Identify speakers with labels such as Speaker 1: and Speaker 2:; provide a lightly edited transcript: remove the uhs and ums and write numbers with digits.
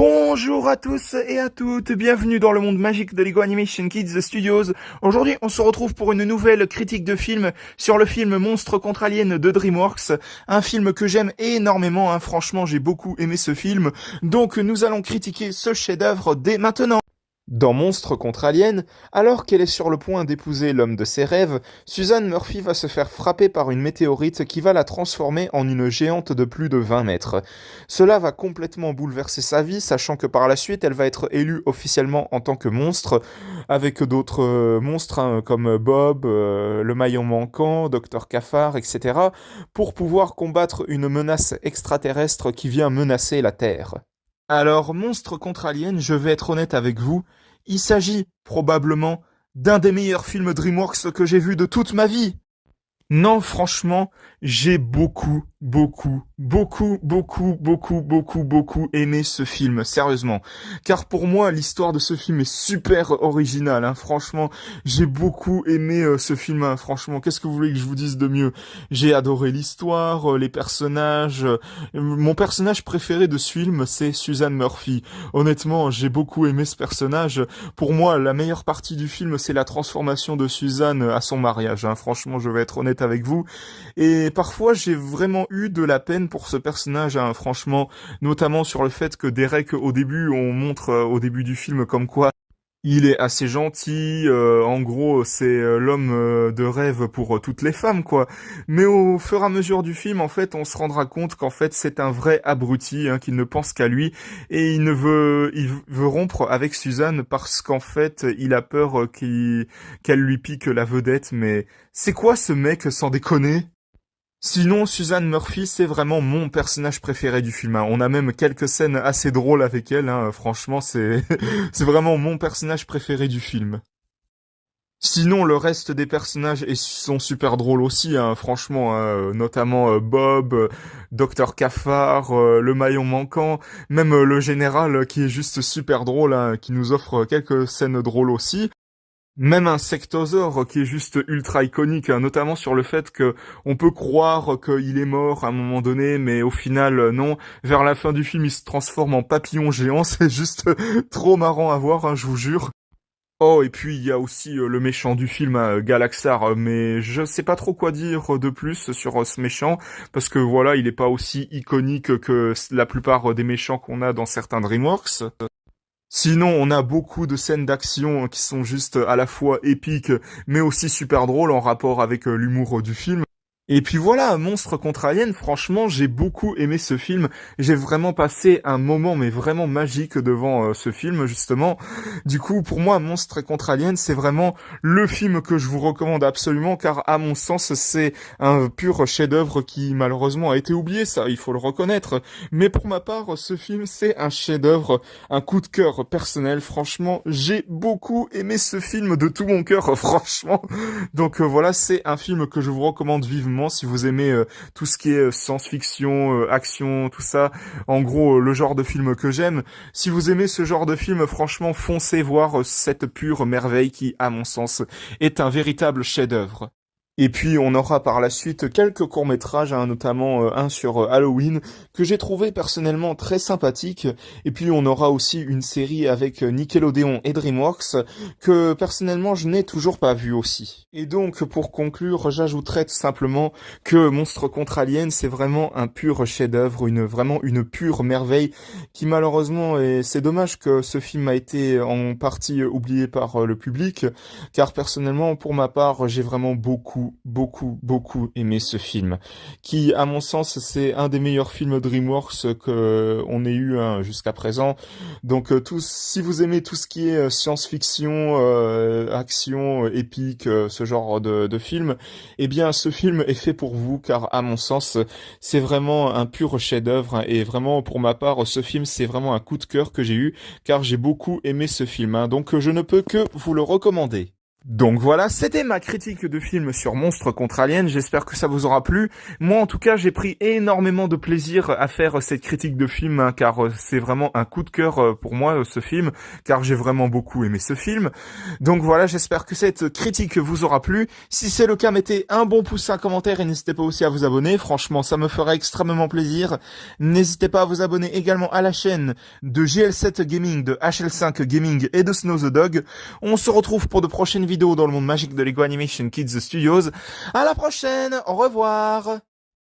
Speaker 1: Bonjour à tous et à toutes, bienvenue dans le monde magique de Lego Animation Kids Studios. Aujourd'hui, on se retrouve pour une nouvelle critique de film sur le film Monstres contre Aliens de DreamWorks, un film que j'aime énormément, franchement j'ai beaucoup aimé ce film, donc nous allons critiquer ce chef-d'œuvre dès maintenant. Dans Monstres contre Aliens, alors qu'elle est sur le point d'épouser l'homme de ses rêves, Suzanne Murphy va se faire frapper par une météorite qui va la transformer en une géante de plus de 20 mètres. Cela va complètement bouleverser sa vie, sachant que par la suite, elle va être élue officiellement en tant que monstre, avec d'autres monstres comme Bob, le maillon manquant, Docteur Cafard, etc., pour pouvoir combattre une menace extraterrestre qui vient menacer la Terre. Alors, Monstre contre Alien, je vais être honnête avec vous, il s'agit probablement d'un des meilleurs films DreamWorks que j'ai vu de toute ma vie. Non, franchement, j'ai beaucoup aimé ce film, sérieusement. Car pour moi, l'histoire de ce film est super originale, franchement. J'ai beaucoup aimé ce film, franchement. Qu'est-ce que vous voulez que je vous dise de mieux? J'ai adoré l'histoire, les personnages. Mon personnage préféré de ce film, c'est Suzanne Murphy. Honnêtement, j'ai beaucoup aimé ce personnage. Pour moi, la meilleure partie du film, c'est la transformation de Suzanne à son mariage. Franchement, je vais être honnête avec vous. Et parfois, j'ai vraiment eu de la peine pour ce personnage, franchement, notamment sur le fait que Derek, au début, on montre au début du film comme quoi il est assez gentil, en gros, c'est l'homme de rêve pour toutes les femmes, quoi. Mais au fur et à mesure du film, en fait, on se rendra compte qu'en fait, c'est un vrai abruti, qui ne pense qu'à lui, et il veut rompre avec Suzanne parce qu'en fait, il a peur qu'elle lui pique la vedette, mais c'est quoi ce mec, sans déconner? Sinon, Suzanne Murphy, c'est vraiment mon personnage préféré du film. On a même quelques scènes assez drôles avec elle. Franchement, c'est c'est vraiment mon personnage préféré du film. Sinon, le reste des personnages sont super drôles aussi, franchement, notamment Bob, Docteur Cafard, le maillon manquant, même le général qui est juste super drôle, qui nous offre quelques scènes drôles aussi. Même un sectosaure qui est juste ultra iconique, notamment sur le fait que on peut croire qu'il est mort à un moment donné, mais au final non. Vers la fin du film, il se transforme en papillon géant. C'est juste trop marrant à voir, je vous jure. Oh, et puis il y a aussi le méchant du film, Galaxar, mais je sais pas trop quoi dire de plus sur ce méchant, parce que voilà, il est pas aussi iconique que la plupart des méchants qu'on a dans certains DreamWorks. Sinon, on a beaucoup de scènes d'action qui sont juste à la fois épiques, mais aussi super drôles en rapport avec l'humour du film. Et puis voilà, Monstre contre Alien, franchement, j'ai beaucoup aimé ce film. J'ai vraiment passé un moment, mais vraiment magique devant ce film, justement. Du coup, pour moi, Monstre contre Alien, c'est vraiment le film que je vous recommande absolument, car à mon sens, c'est un pur chef-d'œuvre qui, malheureusement, a été oublié, ça, il faut le reconnaître. Mais pour ma part, ce film, c'est un chef-d'œuvre, un coup de cœur personnel. Franchement, j'ai beaucoup aimé ce film de tout mon cœur, franchement. Donc voilà, c'est un film que je vous recommande vivement si vous aimez tout ce qui est science-fiction, action, tout ça. En gros, le genre de film que j'aime. Si vous aimez ce genre de film, franchement, foncez voir cette pure merveille qui, à mon sens, est un véritable chef-d'œuvre. Et puis on aura par la suite quelques courts-métrages, notamment un sur Halloween, que j'ai trouvé personnellement très sympathique. Et puis on aura aussi une série avec Nickelodeon et DreamWorks, que personnellement je n'ai toujours pas vu aussi. Et donc pour conclure, j'ajouterai tout simplement que Monstre contre Alien, c'est vraiment un pur chef-d'œuvre, vraiment une pure merveille, qui malheureusement, et c'est dommage que ce film a été en partie oublié par le public, car personnellement, pour ma part, j'ai vraiment beaucoup aimé ce film, qui, à mon sens, c'est un des meilleurs films DreamWorks que on ait eu jusqu'à présent. Donc, si vous aimez tout ce qui est science-fiction, action, épique, ce genre de film, eh bien, ce film est fait pour vous, car, à mon sens, c'est vraiment un pur chef-d'œuvre, et vraiment, pour ma part, ce film, c'est vraiment un coup de cœur que j'ai eu, car j'ai beaucoup aimé ce film, donc je ne peux que vous le recommander. Donc voilà, c'était ma critique de film sur Monstres contre Aliens, j'espère que ça vous aura plu. Moi en tout cas j'ai pris énormément de plaisir à faire cette critique de film, hein, car c'est vraiment un coup de cœur pour moi ce film, car j'ai vraiment beaucoup aimé ce film. Donc voilà, j'espère que cette critique vous aura plu. Si c'est le cas, mettez un bon pouce, un commentaire et n'hésitez pas aussi à vous abonner, franchement ça me fera extrêmement plaisir. N'hésitez pas à vous abonner également à la chaîne de GL7 Gaming, de HL5 Gaming et de Snow the Dog. On se retrouve pour de prochaines vidéos dans le monde magique de Lego Animation Kids Studios. À la prochaine, au revoir.